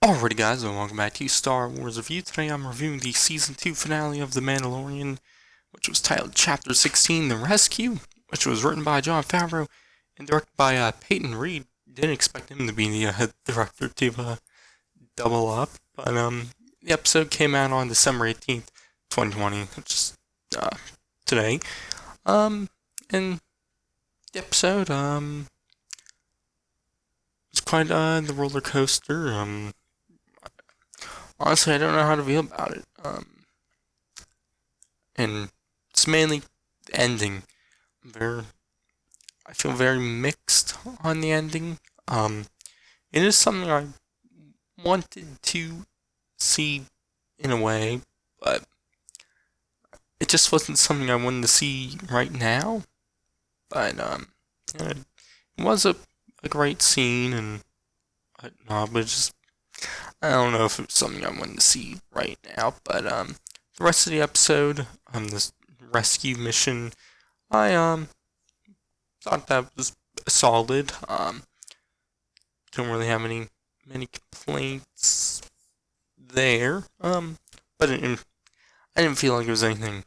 Alrighty guys, and welcome back to Star Wars Review. Today I'm reviewing the Season 2 finale of The Mandalorian, which was titled Chapter 16, The Rescue, which was written by Jon Favreau and directed by Peyton Reed. Didn't expect him to be the director to double up, but the episode came out on December 18th, 2020, which is today. And the episode was quite the roller coaster. Honestly, I don't know how to feel about it. And it's mainly the ending. I feel very mixed on the ending. It is something I wanted to see in a way, but it just wasn't something I wanted to see right now. But it was a great scene and whatnot, but just I don't know if it was something I wanted to see right now, but the rest of the episode, this rescue mission, I thought that was solid. Don't really have many complaints there. But I didn't feel like it was anything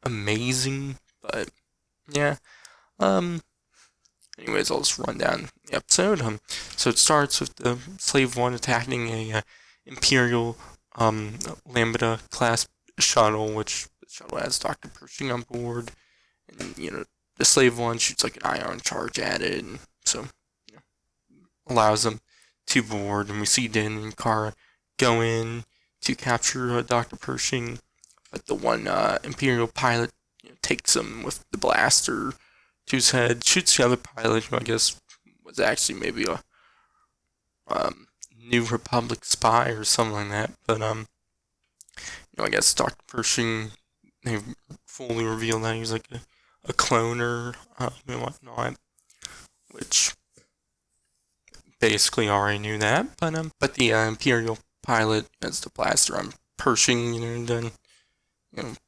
amazing, but yeah. Anyways, I'll just run down the episode. So it starts with the Slave One attacking a Imperial Lambda class shuttle, which the shuttle has Dr. Pershing on board, and the Slave One shoots like an ion charge at it, and so allows them to board. And we see Din and Cara go in to capture Dr. Pershing, but the one Imperial pilot takes him with the blaster to his head, shoots the other pilot, who I guess was actually maybe a New Republic spy or something like that. But I guess Dr. Pershing, they fully revealed that he was like a cloner and whatnot, which basically already knew that. But the Imperial pilot has the blaster on Pershing, and then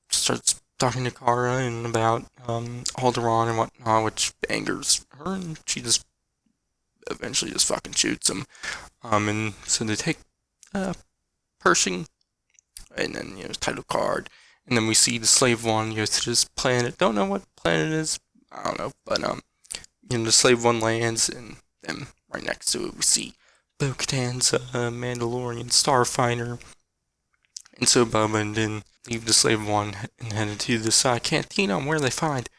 starts talking to Cara and about Alderaan and whatnot, which angers her, and she just eventually just fucking shoots him. And so they take Pershing, and then title card, and then we see the Slave One go to this planet. Don't know what planet it is. I don't know, but the Slave One lands, and then right next to it we see Bo-Katan's Mandalorian starfighter. And so Boba and Din leave the Slave One and headed to this cantina, where they find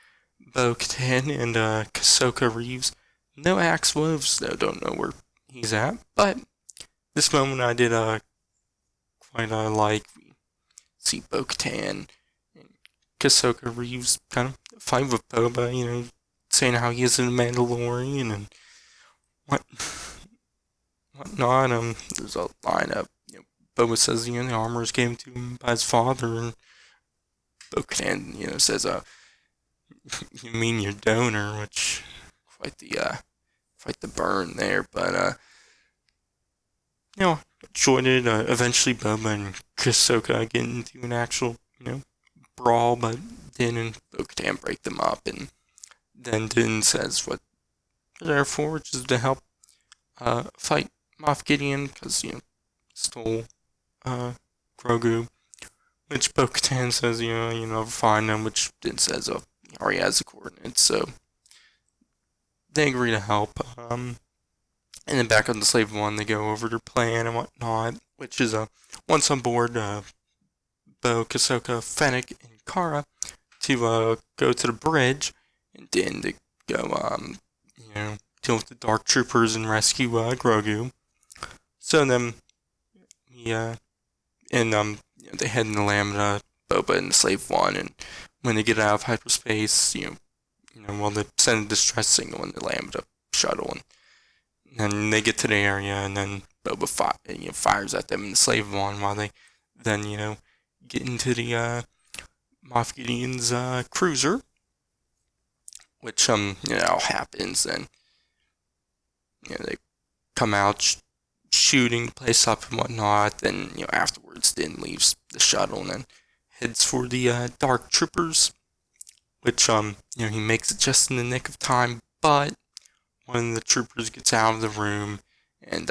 Bo-Katan and Ahsoka Reeves. No Axe Woves, though, don't know where he's at. But this moment I did quite like. We see Bo-Katan and Ahsoka Reeves kind of fight with Boba, saying how he isn't a Mandalorian and whatnot. There's a line up. Boba says, the armor was given to him by his father, and Bo-Katan, says, you mean your donor, which, quite the burn there, but, enjoyed it. Eventually Boba and Ahsoka get into an actual, brawl, but Din and Bo-Katan break them up, and then Din says what they're there for, which is to help, fight Moff Gideon, because, stole Grogu, which Bo-Katan says, find him, which Din says, he already has the coordinates, so they agree to help. And then back on the Slave One, they go over their plan and whatnot, which is, once on board, Bo, Ahsoka, Fennec, and Cara to, go to the bridge, and Din to go, deal with the Dark Troopers and rescue, Grogu. So then, they head in the Lambda, Boba and the Slave One, and when they get out of hyperspace, they send a distress signal in the Lambda shuttle, and then they get to the area, and then Boba fires at them in the Slave One, while they then, get into the Moff Gideon's cruiser, which happens, and they come out shooting the place up and whatnot. Then afterwards, Din leaves the shuttle and then heads for the Dark Troopers, which he makes it just in the nick of time. But one of the troopers gets out of the room and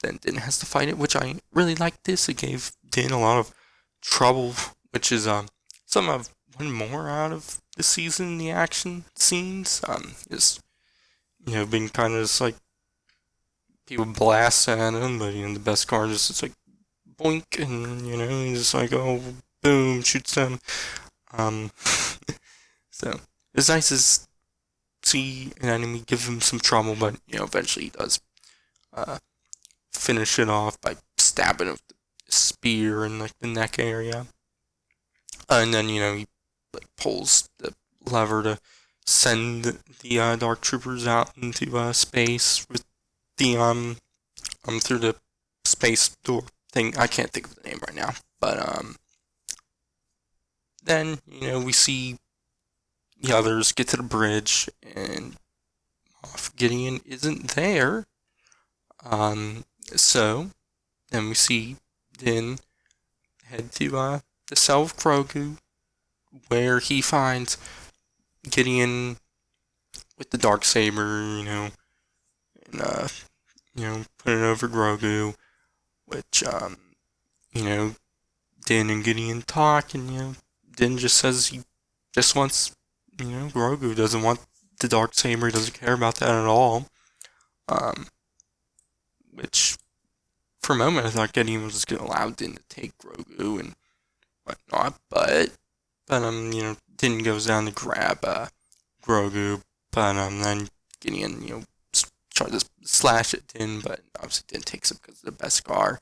then Din has to fight it, which I really liked this. It gave Din a lot of trouble, which is something I've wanted more out of this season. The action scenes, is being kind of just like people blast at him, but the best card is just like boink, and he's just like, oh, boom, shoots them. So it's nice to see an enemy give him some trouble, but eventually he does finish it off by stabbing him with the spear in like the neck area, and then he like pulls the lever to send the dark troopers out into space with the through the space door thing. I can't think of the name right now, but then we see the others get to the bridge, and Moff Gideon isn't there. So then we see Din head to the cell of Grogu, where he finds Gideon with the Darksaber, and putting it over Grogu, which Din and Gideon talk, and Din just says he just wants, Grogu, doesn't want the Darksaber, doesn't care about that at all. Which, for a moment, I thought Gideon was just going to allow Din to take Grogu and whatnot, but Din goes down to grab Grogu, but then Gideon, tries to slash at Din, but obviously Din takes it because of the Beskar.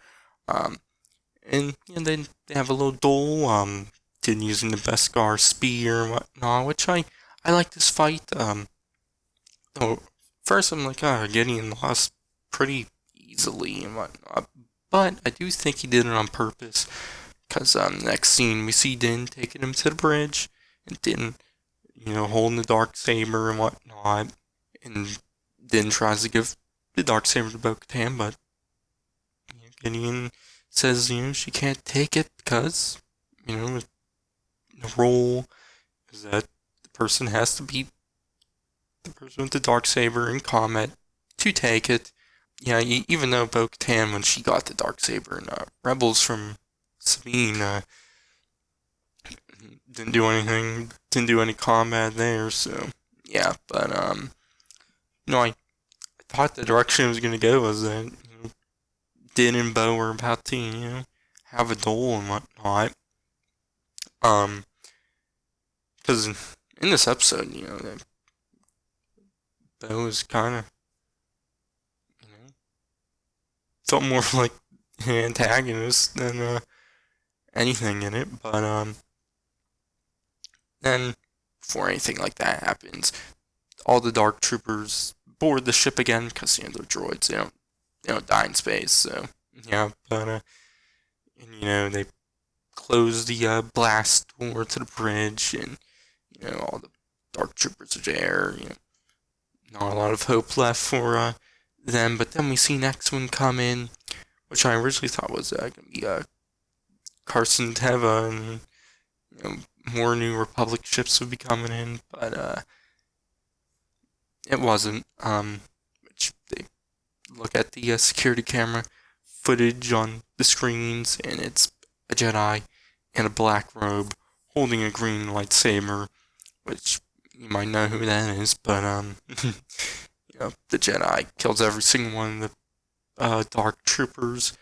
And then they have a little duel, Din using the Beskar spear and whatnot, which I like this fight. First I'm like, Gideon lost pretty easily and whatnot, but I do think he did it on purpose, because next scene we see Din taking him to the bridge, and Din, holding the Darksaber and whatnot, and Din tries to give the Darksaber to Bo-Katan, but Gideon says, she can't take it because, the rule is that the person has to beat the person with the Darksaber in combat to take it. Yeah, even though Bo-Katan, when she got the Darksaber in Rebels from Sabine, didn't do anything, didn't do any combat there, so yeah, but I thought the direction it was going to go was that Din and Bo were about to have a duel and whatnot, because in this episode Bo was kind of felt more like an antagonist than anything in it, but then before anything like that happens, all the Dark Troopers board the ship again, because they're droids, they don't die in space, so yeah, but and they close the blast door to the bridge, and all the Dark Troopers are there, not a lot of hope left for them, but then we see next one come in, which I originally thought was going to be Carson Teva, and more New Republic ships would be coming in, but it wasn't. Which they look at the security camera footage on the screens, and it's a Jedi in a black robe holding a green lightsaber, which you might know who that is, but the Jedi kills every single one of the Dark Troopers.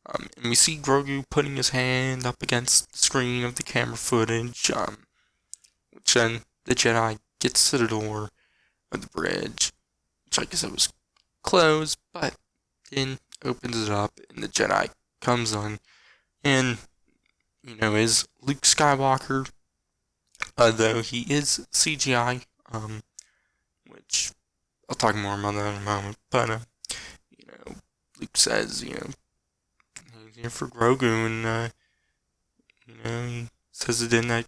And we see Grogu putting his hand up against the screen of the camera footage, which then the Jedi gets to the door of the bridge, which like I said was closed, but then opens it up, and the Jedi comes on, and is Luke Skywalker, though he is CGI, which I'll talk more about that in a moment, but Luke says, he's here for Grogu, and he says it in that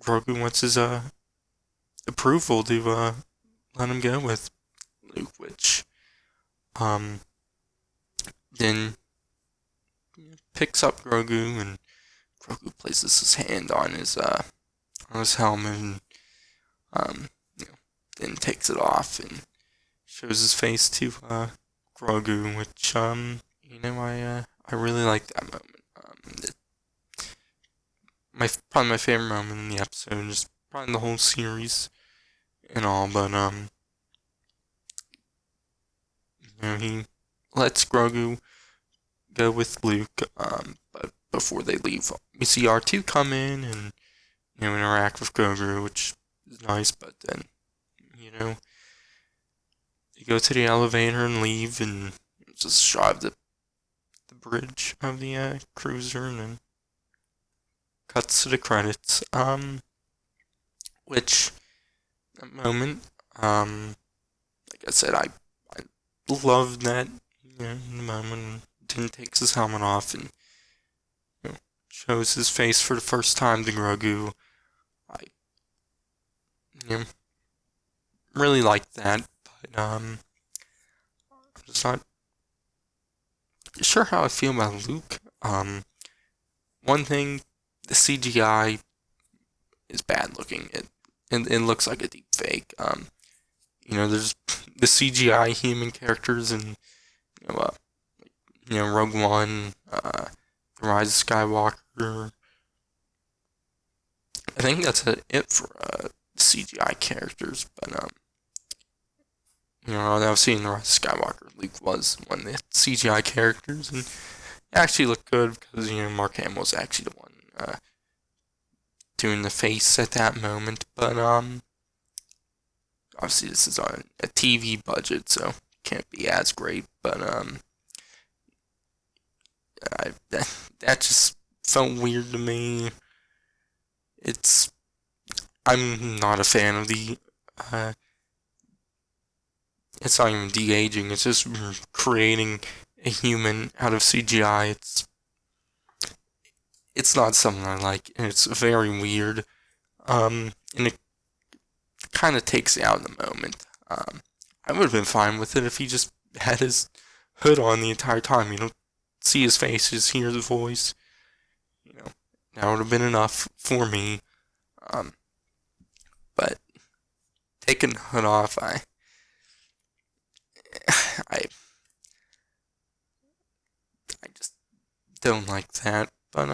Grogu wants his approval to let him go with Luke, which then picks up Grogu, and Grogu places his hand on his helmet, and then takes it off and shows his face to Grogu, which, I really like that moment. Probably my favorite moment in the episode, just probably in the whole series and all, but, he lets Grogu go with Luke, but before they leave, we see R2 come in and, interact with Grogu, which is nice, but then, they go to the elevator and leave, and just drive the bridge of the cruiser, and then cuts to the credits. Which that moment, like I said, I loved that. In the moment, Din takes his helmet off and shows his face for the first time to Grogu. I really liked that, but I'm just not sure how I feel about Luke. One thing, the CGI is bad looking. It looks like a deep fake. There's the CGI human characters in Rogue One, The Rise of Skywalker. I think that's it for CGI characters, but I've seen The Rise of Skywalker. Luke was one of the CGI characters, and it actually looked good because Mark Hamill was actually the one doing the face at that moment. But obviously this is on a TV budget, so can't be as great. But that just felt weird to me. I'm not a fan of the. It's not even de-aging. It's just creating a human out of CGI. It's not something I like, and it's very weird. And it kind of takes it out of the moment. I would have been fine with it if he just had his hood on the entire time. You don't see his face, you just hear the voice. That would have been enough for me. But taking the hood off, I just don't like that. But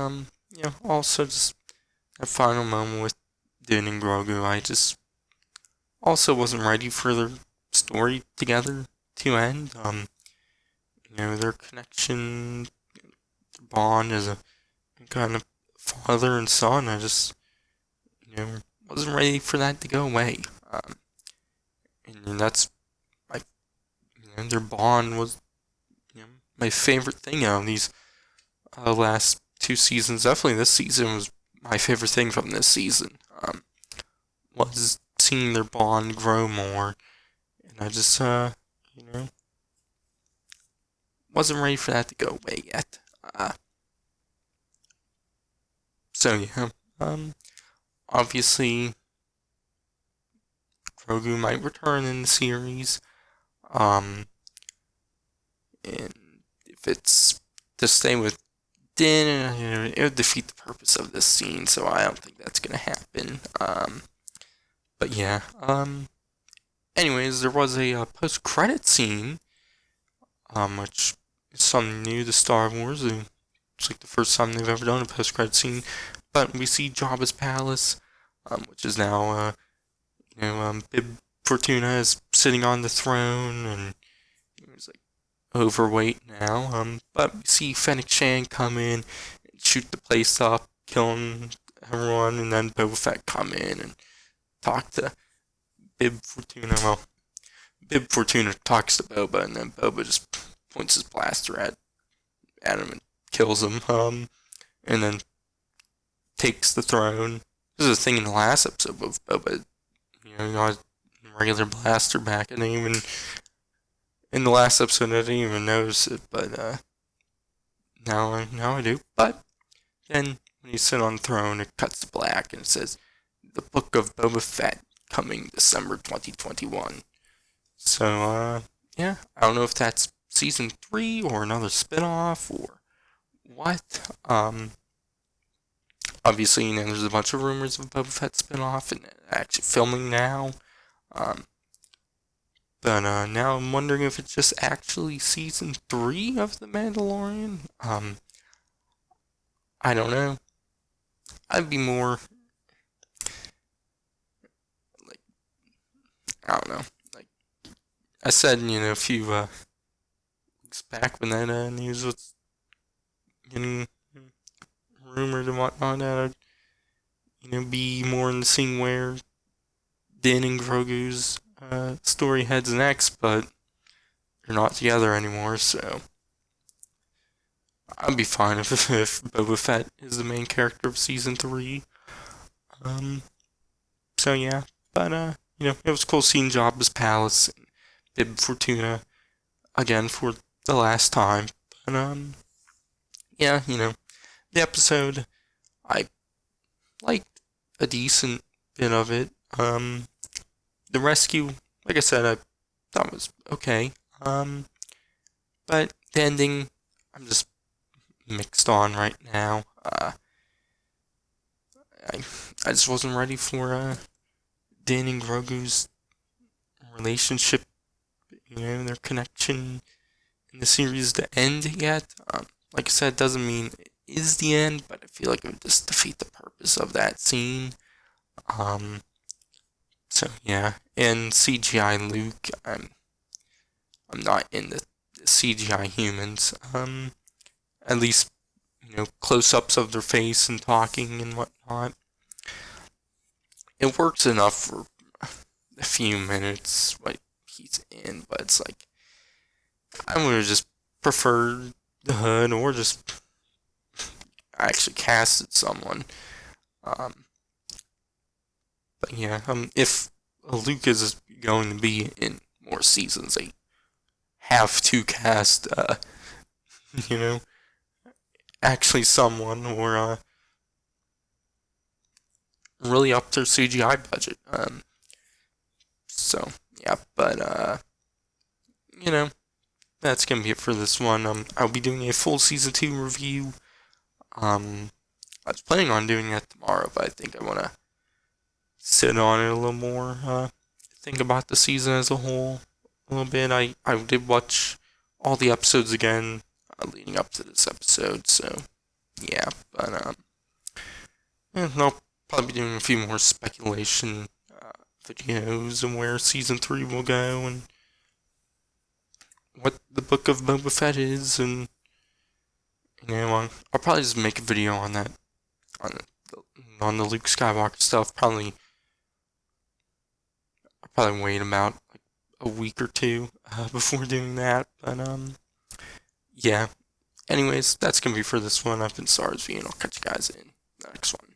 also just that final moment with Din and Grogu, I just also wasn't ready for their story together to end. Their connection, their bond as a kind of father and son, I just wasn't ready for that to go away. And that's their bond was my favorite thing out of these last two seasons. Definitely this season was my favorite thing from this season. Was seeing their bond grow more, and I just wasn't ready for that to go away yet. Obviously Grogu might return in the series. And if it's to stay with Din, it would defeat the purpose of this scene, so I don't think that's gonna happen. But yeah. Anyways, there was a post-credit scene, which is something new to Star Wars. It's like the first time they've ever done a post-credit scene. But we see Jabba's palace, which is now, Bib Fortuna is sitting on the throne, and he's like overweight now. But we see Fennec Shand come in, and shoot the place up, killing everyone, and then Boba Fett come in and talk to Bib Fortuna. Well, Bib Fortuna talks to Boba, and then Boba just points his blaster at him and kills him. And then takes the throne. This is a thing in the last episode of Boba, got a regular blaster back. I didn't even, in the last episode, I didn't even notice it, but now I do. But then when you sit on the throne, it cuts to black and it says, "The Book of Boba Fett, coming December 2021. So, yeah, I don't know if that's season 3 or another spin-off or what. Obviously, there's a bunch of rumors of Boba Fett spin-off and actually filming now. But now I'm wondering if it's just actually season 3 of The Mandalorian. I don't know. I'd be more like, I don't know. Like I said, a few weeks back when that news was getting rumored and whatnot, that I'd be more in the scene where Din and Grogu's story heads next, but they're not together anymore, so I'd be fine if Boba Fett is the main character of season 3. So yeah, but it was cool seeing Jabba's palace and Bib Fortuna again for the last time. But yeah, the episode, I liked a decent bit of it. The rescue, like I said, I thought was okay. But the ending, I'm just mixed on right now. I just wasn't ready for Din and Grogu's relationship, their connection in the series to end yet. Like I said, it doesn't mean it is the end, but I feel like it would just defeat the purpose of that scene. So yeah, and CGI Luke, I'm not in the CGI humans. At least close-ups of their face and talking and whatnot. It works enough for a few minutes what he's in, but it's like I would have just preferred the Hood or just actually casted someone. But yeah, if Luke is going to be in more seasons, they have to cast, actually someone or really up their CGI budget. So yeah, but that's gonna be it for this one. I'll be doing a full season 2 review. I was planning on doing that tomorrow, but I think I wanna sit on it a little more. Think about the season as a whole a little bit. I did watch all the episodes again leading up to this episode, so yeah. But I'll probably be doing a few more speculation videos and where season 3 will go and what the Book of Boba Fett is, and I'll probably just make a video on that on the Luke Skywalker stuff. I'll probably wait about like a week or two before doing that. But yeah. Anyways, that's gonna be for this one. I've been SarsV, and I'll catch you guys in the next one.